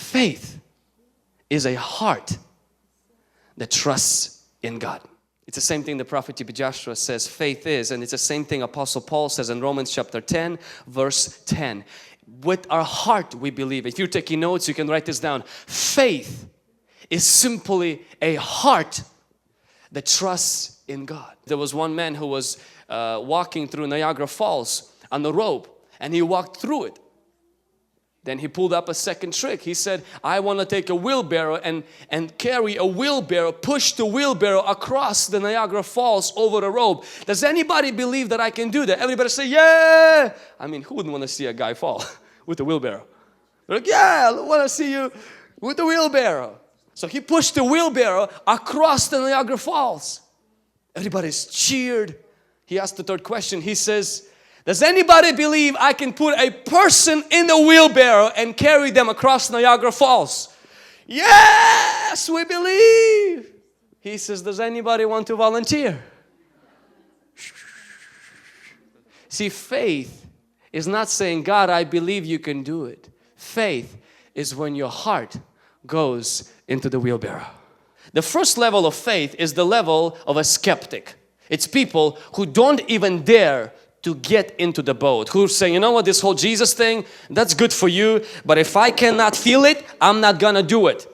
Faith is a heart that trusts in God. It's the same thing the prophet Joshua says faith is, and it's the same thing Apostle Paul says in Romans chapter 10 verse 10. With our heart we believe. If you're taking notes, you can write this down. Faith is simply a heart that trusts in God. There was one man who was walking through Niagara Falls on the rope, and he walked through it. Then he pulled up a second trick. He said, I want to take a wheelbarrow and carry a wheelbarrow, push the wheelbarrow across the Niagara Falls over the rope. Does anybody believe that I can do that? Everybody say, yeah! I mean, who wouldn't want to see a guy fall with a wheelbarrow? They're like, yeah, I want to see you with the wheelbarrow. So he pushed the wheelbarrow across the Niagara Falls. Everybody's cheered. He asked the third question. He says, does anybody believe I can put a person in the wheelbarrow and carry them across Niagara Falls? Yes, we believe. He says, does anybody want to volunteer? See, faith is not saying, God, I believe you can do it. Faith is when your heart goes into the wheelbarrow. The first level of faith is the level of a skeptic. It's people who don't even dare to get into the boat, who say, you know what, this whole Jesus thing, that's good for you, but if I cannot feel it, I'm not gonna do it.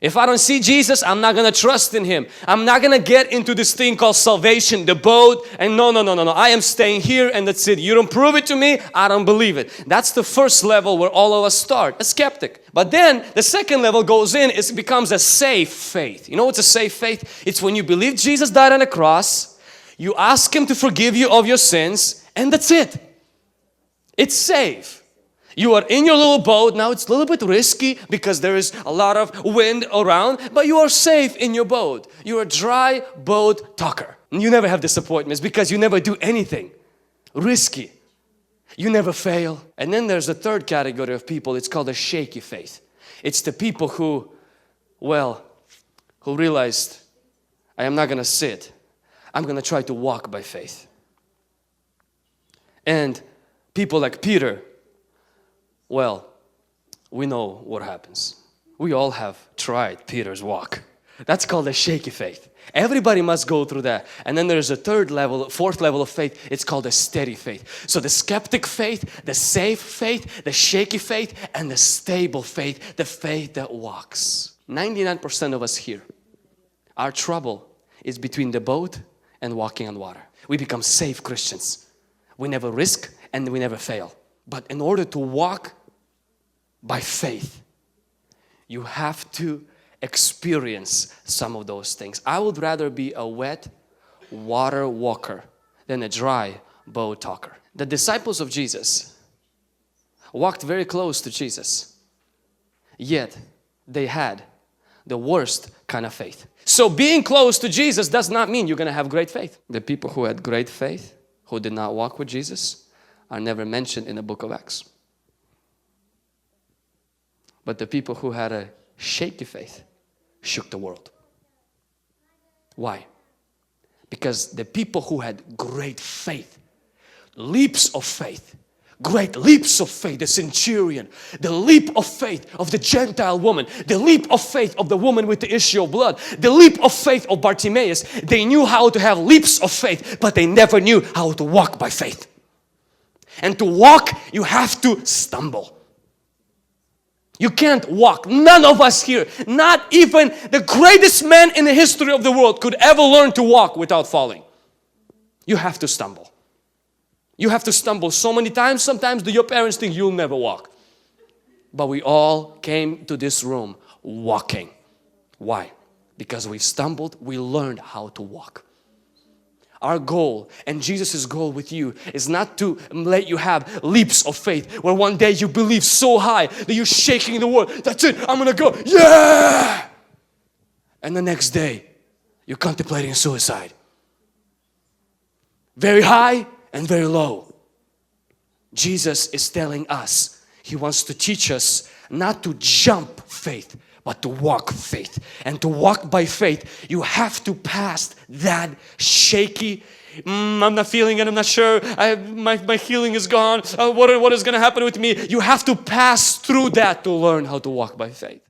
If I don't see Jesus, I'm not gonna trust in Him. I'm not gonna get into this thing called salvation, the boat, and no, I am staying here and that's it. You don't prove it to me, I don't believe it. That's the first level where all of us start, a skeptic. But then the second level goes in, it becomes a safe faith. You know what's a safe faith? It's when you believe Jesus died on the cross, you ask Him to forgive you of your sins, and that's it. It's safe. You are in your little boat. Now it's a little bit risky because there is a lot of wind around, but you are safe in your boat. You're a dry boat talker. You never have disappointments because you never do anything risky. You never fail. And then there's a third category of people. It's called a shaky faith. It's the people who realized, I am not going to sit. I'm going to try to walk by faith. And people like Peter, well, we know what happens. We all have tried Peter's walk. That's called a shaky faith. Everybody must go through that. And then there's a fourth level of faith. It's called a steady faith. So the skeptic faith, the safe faith, the shaky faith, and the stable faith, the faith that walks. 99% of us here, our trouble is between the boat and walking on water. We become safe Christians. We never risk and we never fail. But in order to walk by faith, you have to experience some of those things. I would rather be a wet water walker than a dry boat talker. The disciples of Jesus walked very close to Jesus, yet they had the worst kind of faith. So being close to Jesus does not mean you're going to have great faith. The people who had great faith, who did not walk with Jesus, are never mentioned in the book of Acts. But the people who had a shaky faith shook the world. Why? Because the people who had great faith, leaps of faith, great leaps of faith, the centurion, the leap of faith of the Gentile woman, the leap of faith of the woman with the issue of blood, the leap of faith of Bartimaeus. They knew how to have leaps of faith, but they never knew how to walk by faith. And to walk, you have to stumble. You can't walk. None of us here, not even the greatest man in the history of the world could ever learn to walk without falling. You have to stumble. You have to stumble so many times. Sometimes do your parents think you'll never walk? But we all came to this room walking. Why? Because we stumbled, we learned how to walk. Our goal and Jesus' goal with you is not to let you have leaps of faith where one day you believe so high that you're shaking the world. That's it, I'm gonna go, yeah! And the next day, you're contemplating suicide. Very high and very low. Jesus is telling us, He wants to teach us not to jump faith, but to walk faith. And to walk by faith, you have to pass that shaky, I'm not feeling it, I'm not sure, my healing is gone, what is going to happen with me? You have to pass through that to learn how to walk by faith.